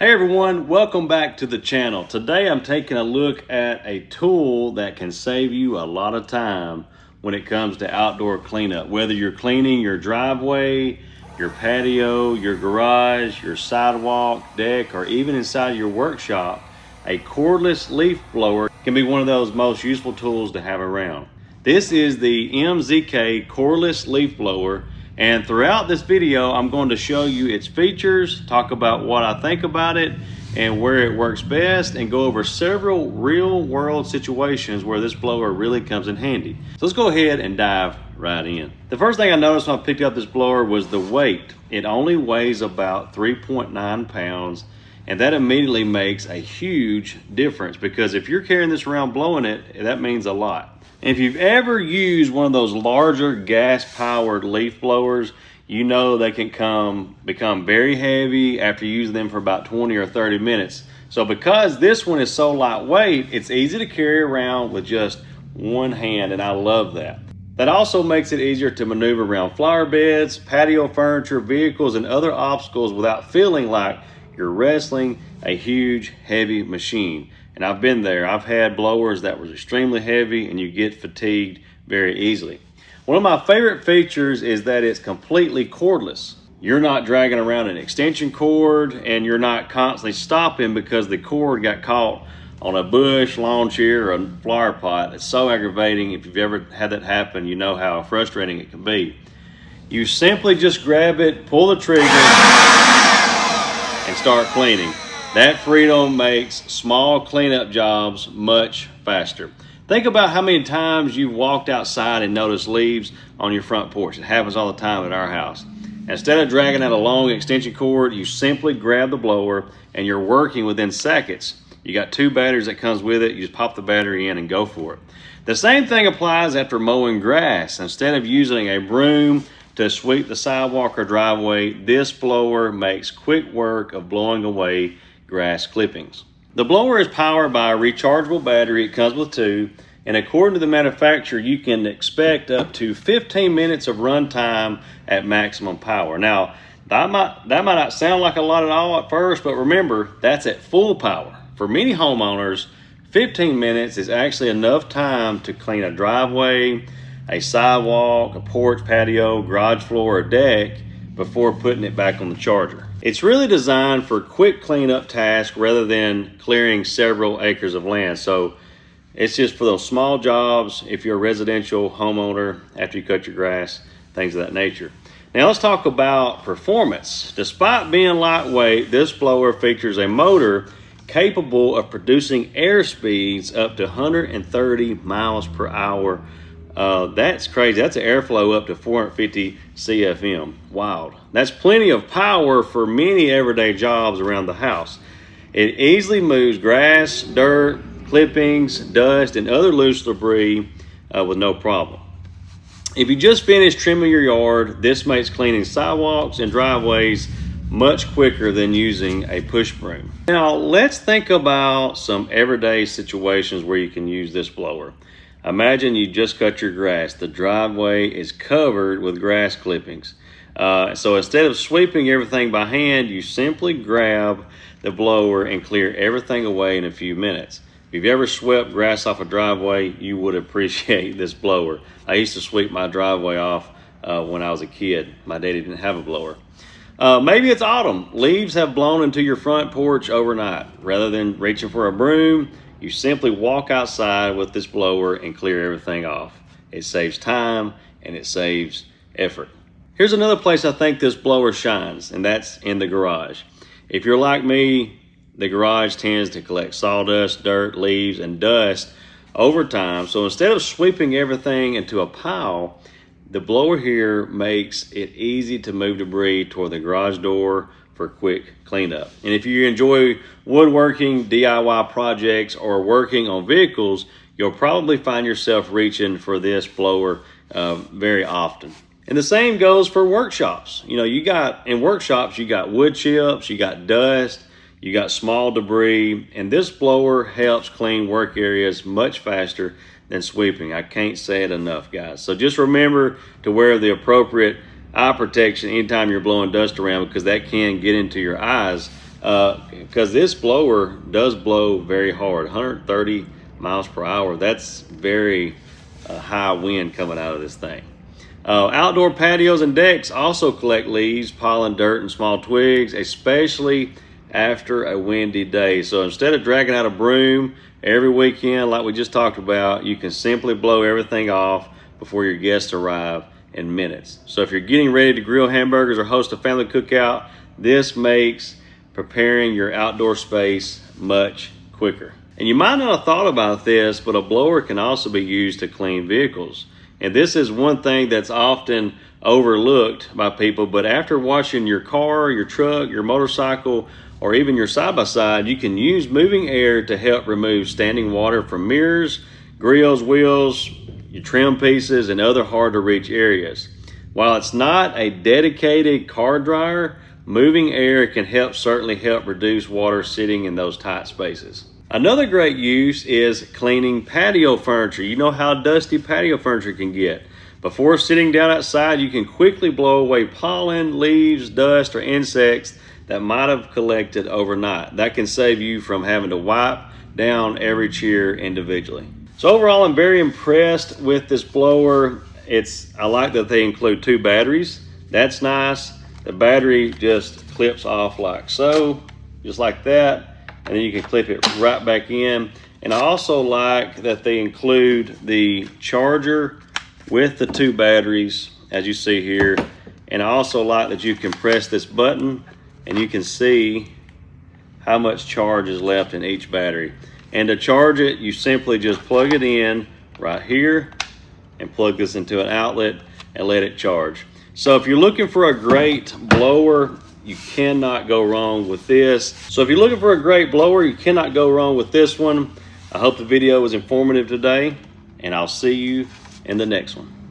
Hey everyone, welcome back to the channel. Today I'm taking a look at a tool that can save you a lot of time when it comes to outdoor cleanup. Whether you're cleaning your driveway, your patio, your garage, your sidewalk, deck, or even inside your workshop, a cordless leaf blower can be one of those most useful tools to have around. This is the MZK Cordless Leaf Blower, and throughout this video I'm going to show you its features, talk about what I think about it and where it works best, and go over several real-world situations where this blower really comes in handy. So let's go ahead and dive right in. The first thing I noticed when I picked up this blower was the weight. It only weighs about 3.9 pounds, and that immediately makes a huge difference, because if you're carrying this around blowing it, that means a lot. And if you've ever used one of those larger gas-powered leaf blowers, you know they can become very heavy after using them for about 20 or 30 minutes. So because this one is so lightweight, it's easy to carry around with just one hand, and I love that. That also makes it easier to maneuver around flower beds, patio furniture, vehicles, and other obstacles without feeling like you're wrestling a huge, heavy machine. And I've been there. I've had blowers that were extremely heavy and you get fatigued very easily. One of my favorite features is that it's completely cordless. You're not dragging around an extension cord, and you're not constantly stopping because the cord got caught on a bush, lawn chair, or a flower pot. It's so aggravating. If you've ever had that happen, you know how frustrating it can be. You simply just grab it, pull the trigger, and start cleaning. That freedom makes small cleanup jobs much faster. Think about how many times you've walked outside and noticed leaves on your front porch. It happens all the time at our house. Instead of dragging out a long extension cord, you simply grab the blower and you're working within seconds. You got 2 batteries that comes with it. You just pop the battery in and go for it. The same thing applies after mowing grass. Instead of using a broom to sweep the sidewalk or driveway, this blower makes quick work of blowing away grass clippings. The blower is powered by a rechargeable battery. It comes with 2, and according to the manufacturer, you can expect up to 15 minutes of run time at maximum power. Now, that might not sound like a lot at all at first, but remember, that's at full power. For many homeowners, 15 minutes is actually enough time to clean a driveway, a sidewalk, a porch, patio, garage floor, or deck before putting it back on the charger. It's really designed for quick cleanup tasks rather than clearing several acres of land. So it's just for those small jobs if you're a residential homeowner after you cut your grass, things of that nature. Now let's talk about performance. Despite being lightweight, this blower features a motor capable of producing air speeds up to 130 miles per hour. That's crazy. That's an airflow up to 450 CFM. Wild. That's plenty of power for many everyday jobs around the house. It easily moves grass, dirt, clippings, dust, and other loose debris with no problem. If you just finished trimming your yard, this makes cleaning sidewalks and driveways much quicker than using a push broom. Now let's think about some everyday situations where you can use this blower. Imagine you just cut your grass. The driveway is covered with grass clippings. So instead of sweeping everything by hand, you simply grab the blower and clear everything away in a few minutes. If you've ever swept grass off a driveway, you would appreciate this blower. I used to sweep my driveway off when I was a kid. My daddy didn't have a blower. Maybe it's autumn. Leaves have blown into your front porch overnight. Rather than reaching for a broom, you simply walk outside with this blower and clear everything off. It saves time and it saves effort. Here's another place I think this blower shines, and that's in the garage. If you're like me, the garage tends to collect sawdust, dirt, leaves, and dust over time. So instead of sweeping everything into a pile, the blower here makes it easy to move debris toward the garage door for quick cleanup. And if you enjoy woodworking, DIY projects, or working on vehicles, you'll probably find yourself reaching for this blower very often. And the same goes for workshops. You know, in workshops, you got wood chips, you got dust, you got small debris, and this blower helps clean work areas much faster than sweeping. I can't say it enough, guys. So just remember to wear the appropriate eye protection anytime you're blowing dust around, because that can get into your eyes because this blower does blow very hard, 130 miles per hour. That's very high wind coming out of this thing. Outdoor patios and decks also collect leaves, pollen, dirt, and small twigs, especially after a windy day. So instead of dragging out a broom every weekend like we just talked about, you can simply blow everything off before your guests arrive in minutes. So if you're getting ready to grill hamburgers or host a family cookout, this makes preparing your outdoor space much quicker. And you might not have thought about this, but a blower can also be used to clean vehicles. And this is one thing that's often overlooked by people, but after washing your car, your truck, your motorcycle, or even your side-by-side, you can use moving air to help remove standing water from mirrors, grills, wheels, your trim pieces, and other hard-to-reach areas. While it's not a dedicated car dryer, moving air can certainly help reduce water sitting in those tight spaces. Another great use is cleaning patio furniture. You know how dusty patio furniture can get. Before sitting down outside, you can quickly blow away pollen, leaves, dust, or insects that might have collected overnight. That can save you from having to wipe down every chair individually. So overall, I'm very impressed with this blower. I like that they include 2 batteries. That's nice. The battery just clips off like so, just like that. And then you can clip it right back in. And I also like that they include the charger with the 2 batteries, as you see here. And I also like that you can press this button and you can see how much charge is left in each battery. And to charge it, you simply just plug it in right here and plug this into an outlet and let it charge. So if you're looking for a great blower, you cannot go wrong with this. So if you're looking for a great blower, you cannot go wrong with this one. I hope the video was informative today, and I'll see you in the next one.